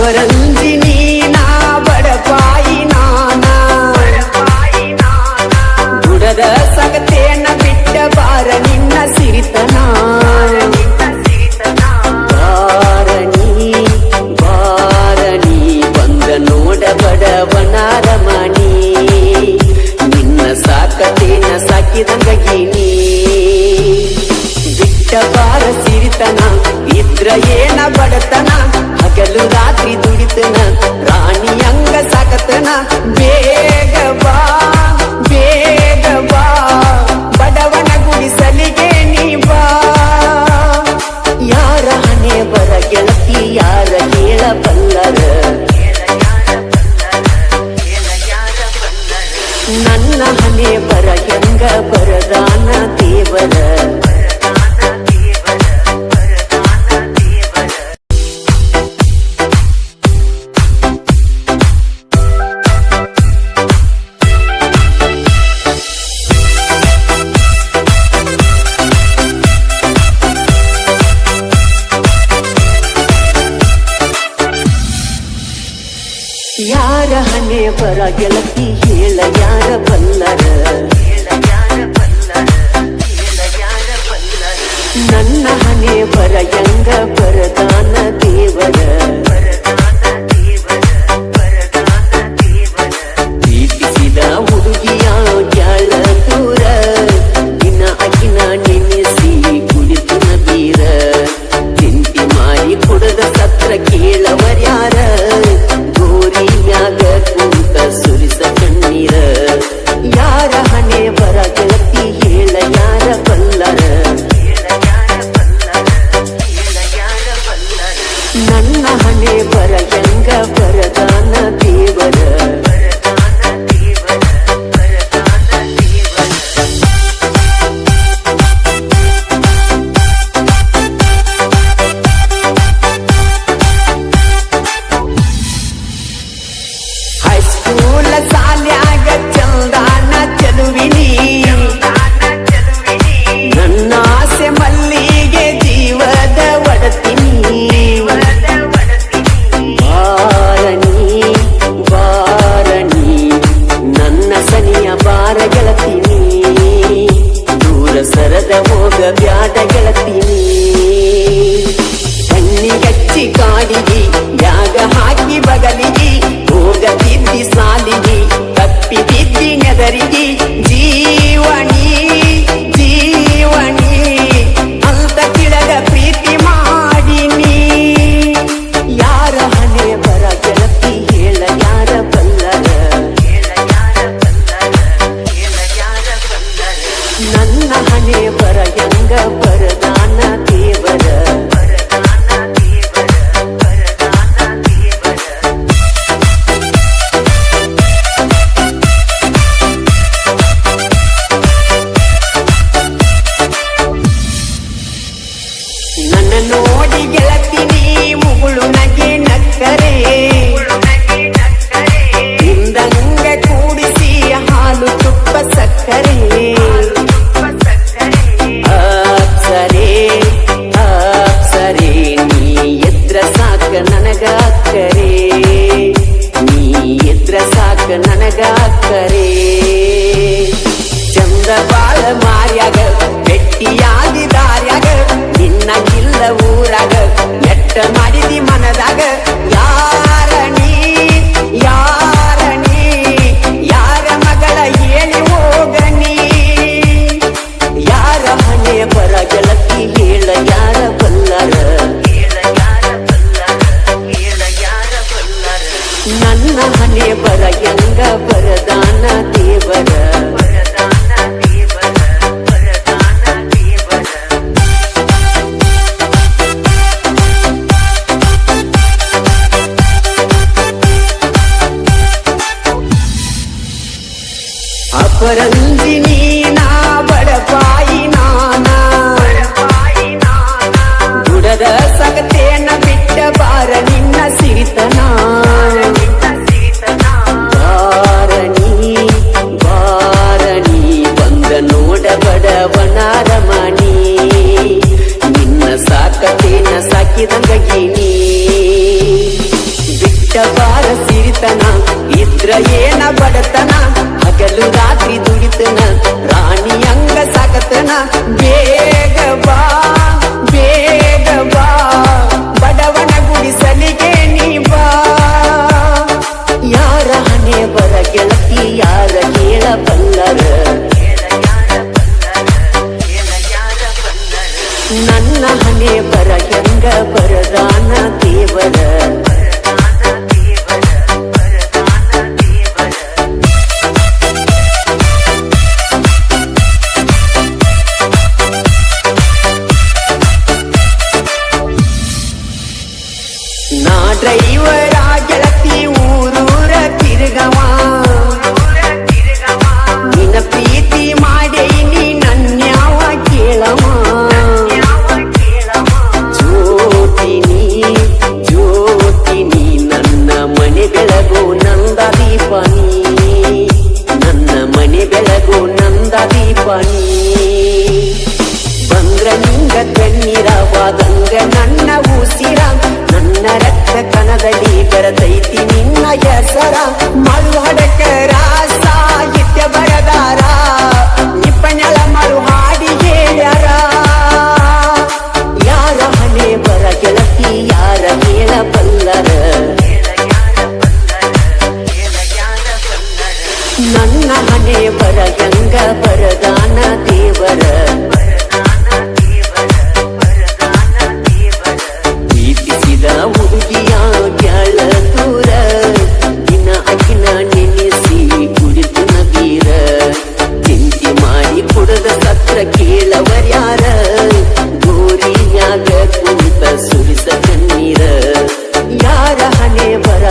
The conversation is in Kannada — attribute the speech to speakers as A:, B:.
A: ಅಪರಂಜಿನಿ ನಾ ಬಡಪಾಯಿ ನಾನ ಗುಡದ ಸಗತೇನ ಬಿಟ್ಟ ಬಾರ ನಿನ್ನ ಸಿರಿತನ ಬಾರಣಿ ಬಂದ ನೋಡ ಬಡವನಾರ ಮಣಿ ನಿನ್ನ ಸಾಕತೇನ ಸಾಕಿದಂಗೀನಿ ಬಿಟ್ಟ ಬಾರ ಸಿರಿತನ ಇದ್ರ ಏನ ಬಡತನ ಹಗಲು ರಾತ್ರಿ ದುಡಿತನ ರಾಣಿಯಂಗ ಸಾಕತನ ಬೇಗ ಬಾ ಬಡವನ ಗುಡಿಸಲಿಗೆ ನೀ ಬಾ ಯಾರ ಹಣೆ ಬರ ಗೆಳತಿ ಯಾರ ಹೇಳಬಲ್ಲರ ನನ್ನ ಹಣೆ ಬರ ಹೆಂಗ ಬರದಾನ ದೇವರ ಯಾರ ಹಣೆ ಬರ ಗೆಳತಿ ಹೇಳ ಯಾರ ಬಲ್ಲರ ನನ್ನ ಹಣೆ ಬರ ಹೆಂಗ ಬರದಾನ ದೇವರ ಪ್ರೀತಿಸಿದ ಹುಡುಗಿಯ ಜಾಳ ದೂರ ದಿನ ಅಕಿನ ನೆನೆಸಿ ಕುಡಿತನ ಬೀರ ತಿಂಟಿ ಮಾರಿ ಕೊಡದ ಸತ್ರ ಕೇಳವರ್ಯಾರ ಗೋರಿಯಾಗ ಕೂತ ಸುರಿಸ ಕಣ್ಣೀರ ಯಾರ ಹಣೆ ಬರ ಗೆಳತಿ ಹೇಳ ಯಾರ ಬಲ್ಲರ ನನ್ನ ಹಣೆ ಬರ ಹೆಂಗ ಬರದಾನ ದೇವರ ಹೈಸ್ಕೂಲ ಸಾಲ್ಯಾಗ ಚಂದಾನ ಚಲುವಿನಿ ನನ್ನ ಆಸೆ ಮಲ್ಲಿಗೆ ಜೀವದ ಒಡತಿನಿ ಬಾರಣಿ ನನ್ನ ಸನಿಯ ಬಾರ ಗೆಳತೀನಿ ದೂರ ಸರದ ಹೋಗ ಬ್ಯಾಡ ಗೆಳತೀನಿ ಕಣ್ಣಿಗಚ್ಚಿ ಕಾಡಿಗಿ ಯಾಗ ಹಾಕಿ ಬಗಲಿಗಿ ಹೋಗತಿದ್ದಿ ಸಾಲಿಗಿ ತಪ್ಪಿ ಬಿದ್ದಿ ನೆದರಿಗಿ ಜೀವಣಿ ಅಂತ ತಿಳದ ಪ್ರೀತಿ ಮಾಡಿನಿ ಯಾರ ಹಣೆ ಬರ ಗೆಳತಿ ಹೇಳ ಯಾರ ಬಲ್ಲರ ನನ್ನ ಹಣೆ ಬರ ಹೆಂಗ ಬರದಾನ ದೇವರ ನನ್ನ ನೋಡಿ ಗೆಳತಿನಿ ಮುಗುಳು ನಗೆ ನಕ್ಕರೆ ಹಿಂದಂಗ ಕೂಡಿಸಿ ಹಾಲು ತುಪ್ಪ ಸಕ್ಕರೆ ಅಪ್ಸರೆ ನೀ ಎದ್ರ ಸಾಕ ನನಗಾಕರೆ ನೀ ಎದ್ರ ಸಾಕ ನನಗಾಕರೆ ಚಂದ ಬಾಳ ಮಾರ್ಯಾಗ ಬೆಟ್ಟಿಯಾದಿ ದಾರ್ಯಾಗ ನಿನ್ನ ಇಲ್ಲ ಊರಾಗ ನೆಟ್ಟ ಮಾಡಿದಿ ಮನದಾಗ ಯಾರಣಿ ಯಾರ ಮಗಳ ಹೇಳಿ ಹೋಗನಿ ಯಾರ ಹಣೆ ಬರ ಗೆಳತಿ ಹೇಳ ಯಾರ ಬಲ್ಲರ ನನ್ನ ಹಣೆ ಬರ ಹೆಂಗ ಬರದಾನ ದೇವರ ಅಪರಂಜಿನಿ ನಾ ಬಡಪಾಯಿ ನಾನ ಗುಡದ ಸಗತೇನ ಬಿಟ್ಟ ಬಾರ ನಿನ್ನ ಸಿರಿತನ ಬಾರಣಿ ಬಂದ ನೋಡ ಬಡವನಾರ ಮಣಿ ನಿನ್ನ ಸಾಕತೇನ ಸಾಕಿದಂಗೀನಿ ಬಿಟ್ಟಬಾರ ಸಿರಿತನ ಇದ್ರ ಏನ ಬಡತನ ಹಗಲು ರಾತ್ರಿ ದುಡಿತನ ರಾಣಿಯಂಗ ಸಾಕತನ ಬೇಗ ಬಾ ಬೇಗ ಬಾ ಬಡವನ ಗುಡಿಸಲಿಗೆ ನೀ ಬಾ ಯಾರ ಹಣೆ ಬರ ಗೆಳತಿ ಯಾರ ಕೇಳಬಲ್ಲರ ನನ್ನ ಹಣೆ ಬರ ಹೆಂಗ ಬರದಾನ ದೇವರ ನಾ ಡ್ರೈವರ ಗೆಳತಿ ಊರೂರ ತಿರುಗವ ನಿನ್ನ ಪ್ರೀತಿ ಮಾಡೇನಿ ನನ್ಯಾವ ಕೇಳವ ಜ್ಯೋತಿನಿ ನನ್ನ ಮನೆ ಬೆಳಗು ನಂದ ದೀಪನಿ ನನ್ನ ಮನೆ ಬೆಳಗು ನಂದ ದೀಪನಿ ಬಂದ್ರ ನಿಂಗ ಕಣ್ಣೀರವಾದಂಗ ನನ್ನ ಉಸಿರ ನನ್ನ ರಕ್ತ ಕಣದಲ್ಲಿ ಬೆರೆತೈತಿ ನಿನ್ನ ಹೆಸರ ಮಳು ಹಡಕರ ಸಾಹಿತ್ಯ ಬರದಾರ ನಿಪಣಳ ಮರು ಹಾಡಿ ಹೇಳ್ಯಾರ ಯಾರ ಹಣೆ ಬರ ಗೆಳತಿ ಯಾರ ಕೇಳಬಲ್ಲರ ನನ್ನ ಹಣೆ ಬರ ಗಂಗ ಬರದಾನ ದೇವರ ಪ್ರೀತಿಸಿದ ಹುಡುಗಿಯ ಬ್ಯಾಳ ದೂರ ದಿನ ಅಗಿನ ನೆನೆಸಿ ಕುಡಿದು ನಗೀರ ಚಿಂತೆ ಮಾಡಿ ಕುಡದ ಸತ್ರ ಕೇಳವರ್ಯಾರ ಗೋರಿಯಾಗ ಕುಂತ ಸುರಿಸ ಕಣ್ಣೀರ ಯಾರ ಹಣೆ ಬರ